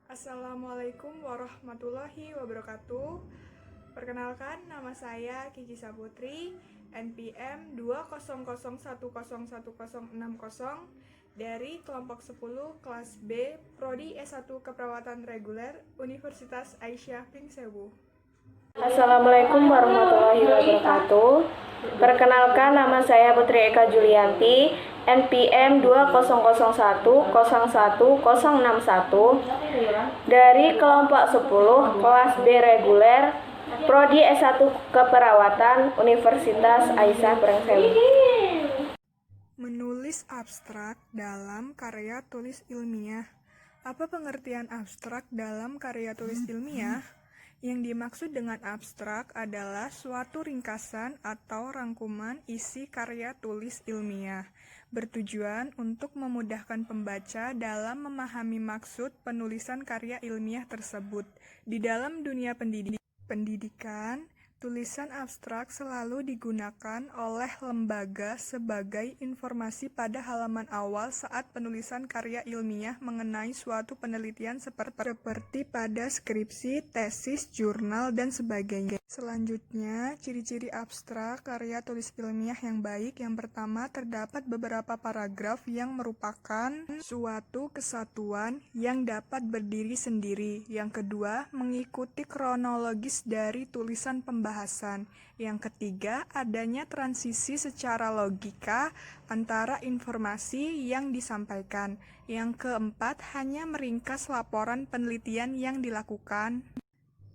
Assalamualaikum warahmatullahi wabarakatuh. Perkenalkan, nama saya Kiki Saputri, NPM 200101060 dari kelompok 10 kelas B, Prodi S1 Keperawatan Reguler, Universitas Aisyah Pingsewu. Assalamualaikum warahmatullahi wabarakatuh. Perkenalkan, nama saya Putri Eka Julianti, NPM 20010101061 dari kelompok 10 kelas B reguler, Prodi S1 Keperawatan, Universitas Aisyah Pingsewu. Menulis abstrak dalam karya tulis ilmiah. Apa pengertian abstrak dalam karya tulis ilmiah? Yang dimaksud dengan abstrak adalah suatu ringkasan atau rangkuman isi karya tulis ilmiah, bertujuan untuk memudahkan pembaca dalam memahami maksud penulisan karya ilmiah tersebut. Di dalam dunia pendidikan, tulisan abstrak selalu digunakan oleh lembaga sebagai informasi pada halaman awal saat penulisan karya ilmiah mengenai suatu penelitian seperti pada skripsi, tesis, jurnal, dan sebagainya. Selanjutnya, ciri-ciri abstrak karya tulis ilmiah yang baik. Yang pertama, terdapat beberapa paragraf yang merupakan suatu kesatuan yang dapat berdiri sendiri. Yang kedua, mengikuti kronologis dari tulisan pembahasan. Yang ketiga, adanya transisi secara logika antara informasi yang disampaikan. Yang keempat, hanya meringkas laporan penelitian yang dilakukan,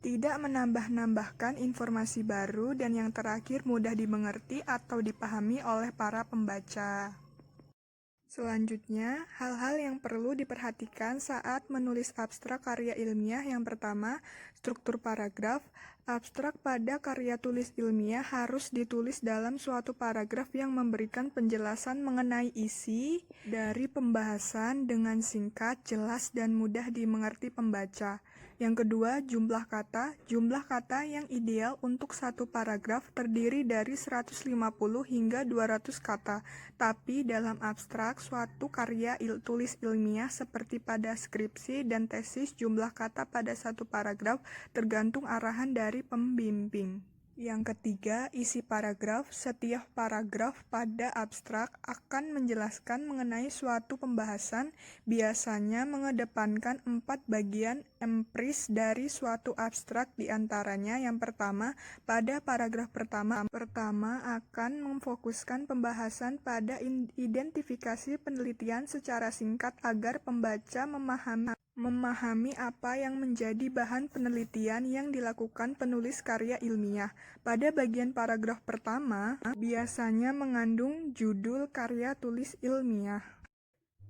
tidak menambah-nambahkan informasi baru, dan yang terakhir mudah dimengerti atau dipahami oleh para pembaca. Selanjutnya, hal-hal yang perlu diperhatikan saat menulis abstrak karya ilmiah. Yang pertama, struktur paragraf. Abstrak pada karya tulis ilmiah harus ditulis dalam suatu paragraf yang memberikan penjelasan mengenai isi dari pembahasan dengan singkat, jelas, dan mudah dimengerti pembaca. Yang kedua, jumlah kata. Jumlah kata yang ideal untuk satu paragraf terdiri dari 150 hingga 200 kata. Tapi dalam abstrak suatu karya tulis ilmiah seperti pada skripsi dan tesis, jumlah kata pada satu paragraf tergantung arahan dari pembimbing. Yang ketiga, isi paragraf. Setiap paragraf pada abstrak akan menjelaskan mengenai suatu pembahasan, biasanya mengedepankan 4 bagian empiris dari suatu abstrak. Diantaranya, yang pertama, pada paragraf pertama akan memfokuskan pembahasan pada identifikasi penelitian secara singkat agar pembaca memahami apa yang menjadi bahan penelitian yang dilakukan penulis karya ilmiah. Pada bagian paragraf pertama, biasanya mengandung judul karya tulis ilmiah.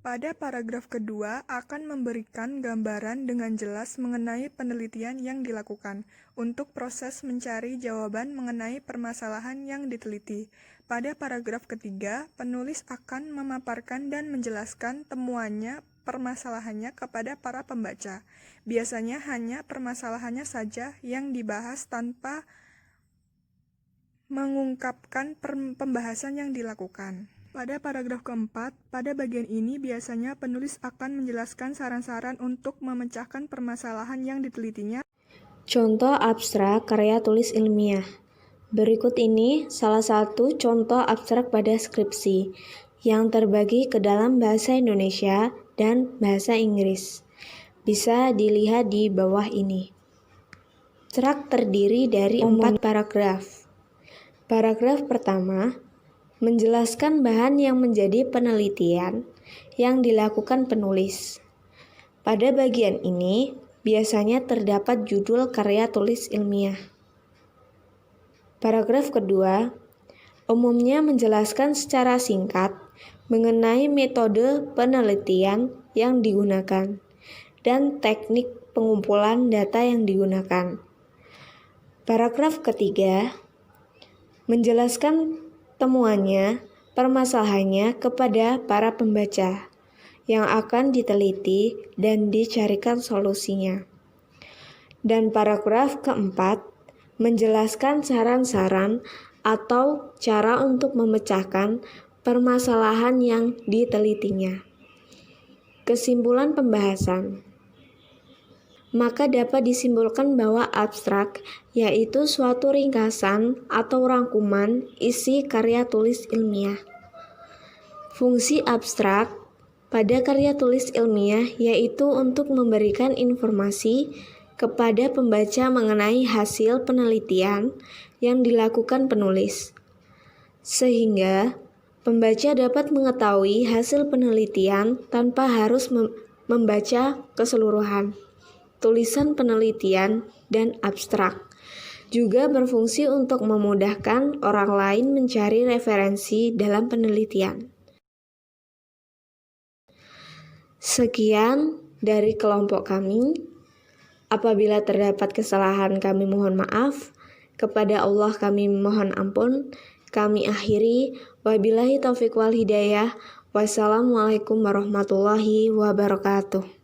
Pada paragraf kedua akan memberikan gambaran dengan jelas mengenai penelitian yang dilakukan untuk proses mencari jawaban mengenai permasalahan yang diteliti. Pada paragraf ketiga, penulis akan memaparkan dan menjelaskan temuannya permasalahannya kepada para pembaca. Biasanya hanya permasalahannya saja yang dibahas tanpa mengungkapkan pembahasan yang dilakukan. Pada paragraf keempat, pada bagian ini biasanya penulis akan menjelaskan saran-saran untuk memecahkan permasalahan yang ditelitinya. Contoh abstrak karya tulis ilmiah. Berikut ini salah satu contoh abstrak pada skripsi yang terbagi ke dalam bahasa Indonesia dan bahasa Inggris. Bisa dilihat di bawah ini. Abstrak terdiri dari 4 paragraf. Paragraf pertama menjelaskan bahan yang menjadi penelitian yang dilakukan penulis. Pada bagian ini biasanya terdapat judul karya tulis ilmiah. Paragraf kedua umumnya menjelaskan secara singkat mengenai metode penelitian yang digunakan dan teknik pengumpulan data yang digunakan. Paragraf ketiga menjelaskan temuannya, permasalahannya kepada para pembaca yang akan diteliti dan dicarikan solusinya. Dan paragraf keempat menjelaskan saran-saran atau cara untuk memecahkan permasalahan yang ditelitinya. Kesimpulan pembahasan. maka dapat disimpulkan bahwa abstrak yaitu suatu ringkasan atau rangkuman isi karya tulis ilmiah. Fungsi abstrak pada karya tulis ilmiah yaitu untuk memberikan informasi kepada pembaca mengenai hasil penelitian yang dilakukan penulis, sehingga pembaca dapat mengetahui hasil penelitian tanpa harus membaca keseluruhan tulisan penelitian. Dan abstrak juga berfungsi untuk memudahkan orang lain mencari referensi dalam penelitian. Sekian dari kelompok kami. Apabila terdapat kesalahan, kami mohon maaf. Kepada Allah kami mohon ampun. Kami akhiri. Wabillahi taufiq wal hidayah. Wassalamualaikum warahmatullahi wabarakatuh.